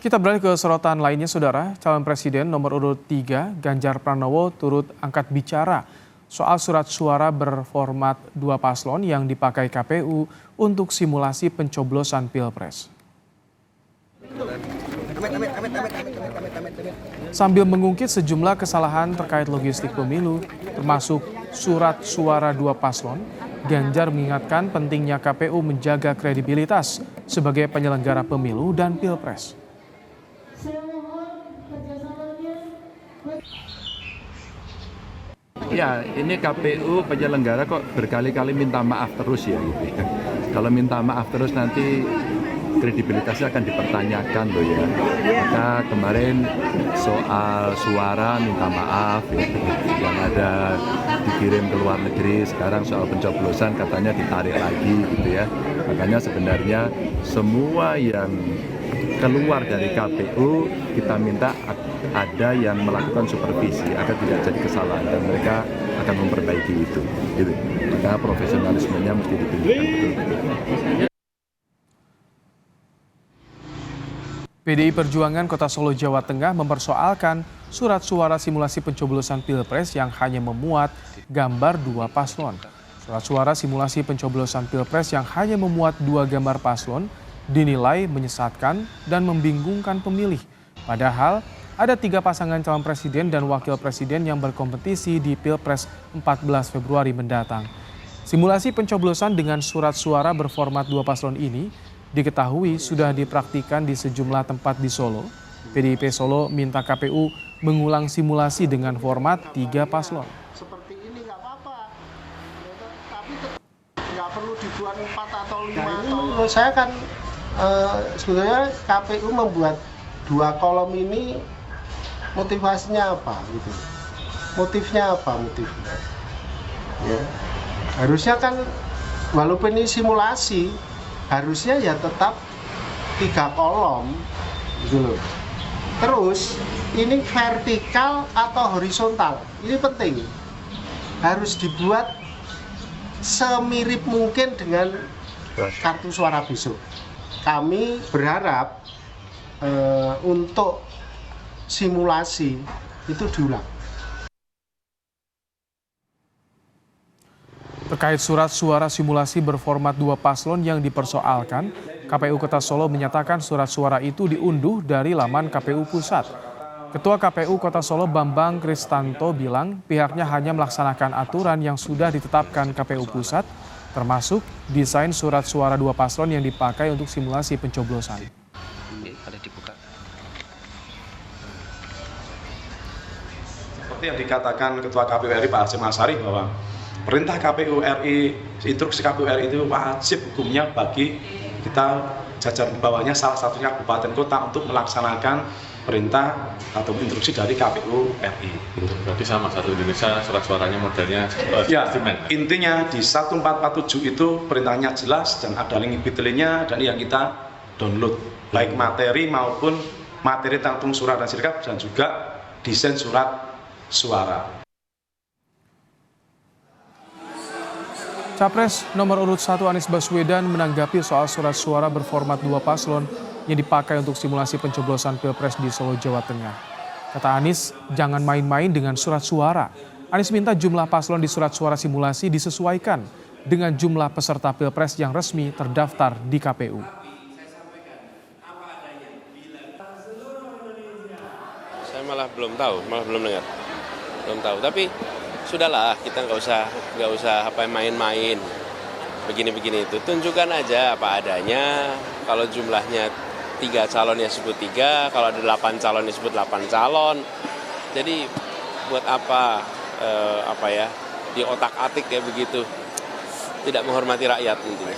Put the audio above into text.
Kita beralih ke sorotan lainnya, Saudara. Calon Presiden nomor urut 3, Ganjar Pranowo turut angkat bicara soal surat suara berformat 2 paslon yang dipakai KPU untuk simulasi pencoblosan Pilpres. Sambil mengungkit sejumlah kesalahan terkait logistik pemilu, termasuk surat suara 2 paslon, Ganjar mengingatkan pentingnya KPU menjaga kredibilitas sebagai penyelenggara pemilu dan Pilpres. Ya, ini KPU penyelenggara kok berkali-kali minta maaf terus ya gitu ya. Kalau minta maaf terus nanti kredibilitasnya akan dipertanyakan loh ya. Kita kemarin soal suara minta maaf ya, yang ada dikirim ke luar negeri, sekarang soal pencoblosan katanya ditarik lagi gitu ya. Makanya sebenarnya semua yang keluar dari KPU kita minta ada yang melakukan supervisi agar tidak jadi kesalahan dan mereka akan memperbaiki itu. Gitu. Maka profesionalismenya mesti ditunjukkan betul-betul. PDI Perjuangan Kota Solo, Jawa Tengah mempersoalkan surat suara simulasi pencoblosan Pilpres yang hanya memuat gambar 2 paslon. Surat suara simulasi pencoblosan Pilpres yang hanya memuat 2 gambar paslon dinilai menyesatkan dan membingungkan pemilih. Padahal ada 3 pasangan calon presiden dan wakil presiden yang berkompetisi di Pilpres 14 Februari mendatang. Simulasi pencoblosan dengan surat suara berformat 2 paslon ini diketahui sudah dipraktikkan di sejumlah tempat di Solo. PDIP Solo minta KPU mengulang simulasi dengan format 3 paslon. Seperti ini nggak apa-apa, tapi nggak perlu dibuat 4 atau 5 atau... Menurut saya kan sebetulnya KPU membuat 2 kolom ini motivasinya apa gitu? Motifnya apa motifnya? Ya, harusnya kan walaupun ini simulasi, harusnya ya tetap 3 kolom gitu loh. Terus ini vertikal atau horizontal, ini penting, harus dibuat semirip mungkin dengan kartu suara besok. Kami berharap untuk simulasi itu diulang. Terkait surat suara simulasi berformat 2 paslon yang dipersoalkan, KPU Kota Solo menyatakan surat suara itu diunduh dari laman KPU Pusat. Ketua KPU Kota Solo Bambang Kristanto bilang pihaknya hanya melaksanakan aturan yang sudah ditetapkan KPU Pusat, termasuk desain surat suara 2 paslon yang dipakai untuk simulasi pencoblosan. Seperti yang dikatakan Ketua KPU RI Pak Hasyim Asyari bahwa perintah KPU RI, instruksi KPU RI itu wajib hukumnya bagi kita jajaran bawahnya, salah satunya kabupaten kota untuk melaksanakan perintah atau instruksi dari KPU RI. Berarti sama, satu Indonesia surat suaranya modelnya ya, intinya di 1447 itu perintahnya jelas dan ada link bit.ly-nya dan yang kita download baik materi maupun materi tentang surat dan sirkap dan juga desain surat suara. Capres nomor urut 1 Anies Baswedan menanggapi soal surat suara berformat 2 paslon yang dipakai untuk simulasi pencoblosan Pilpres di Solo, Jawa Tengah. Kata Anies, jangan main-main dengan surat suara. Anies minta jumlah paslon di surat suara simulasi disesuaikan dengan jumlah peserta Pilpres yang resmi terdaftar di KPU. Saya malah belum tahu, belum dengar. Belum tahu, tapi sudahlah, kita nggak usah main-main begini-begini itu. Tunjukkan aja apa adanya. Kalau jumlahnya 3 calon ya sebut 3, kalau ada 8 calon ya sebut 8 calon. Jadi buat apa di otak-atik kayak begitu? Tidak menghormati rakyat intinya.